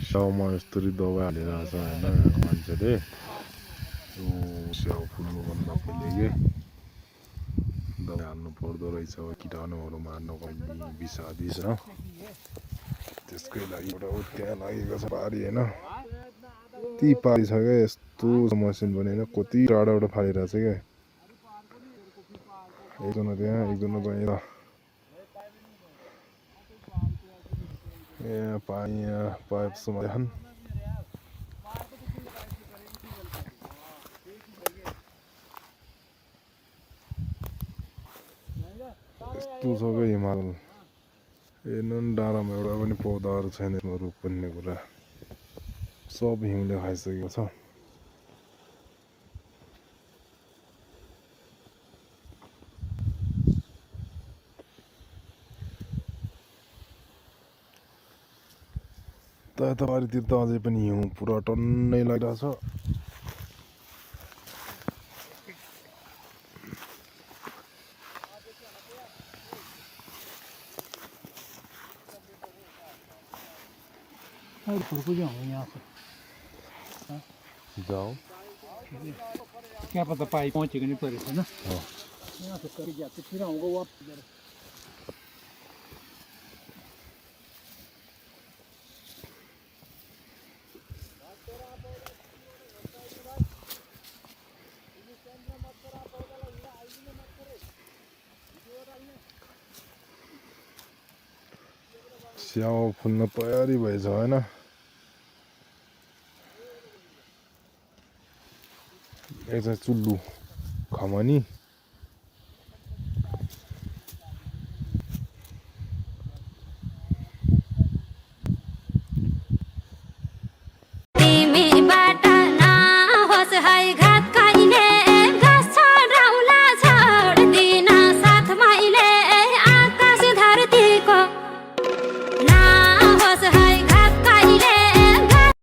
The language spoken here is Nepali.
स्याउमा यस्तरी दबाई हालिरहेछ होइन मान्छेले स्याउ फुल्नुभन्दा पहिले के दबाई हाल्नु पर्दो रहेछ किटाणुहरू मार्नको लागि विषादी छ त्यसकै लागि एउटा त्यहाँ लागेको छ पारी होइन ती पारी छ क्या यस्तो मसिन पनि होइन कति टाढाबाट फालिरहेछ क्या एकजना त्यहाँ एकजना बाहिर यहाँ पानी पाइप समाधान यस्तो छ क्या हिमाल हेर्नु नि डाँडामा एउटा पनि पौधाहरू छैन रुख भन्ने कुरा सब हिउँले खाइसकेको छ यता पारितिर त अझै पनि हिउँ पुरा टन्नै लागिरहेछ जाओ क्या पता पाई पहुंचेगा नहीं पड़ेगा ना यहाँ से कर जाते फिर आऊँगा वापस स्याउ फुल्न तयारी भएछ होइन एक चाहिँ चुल्लु खमनी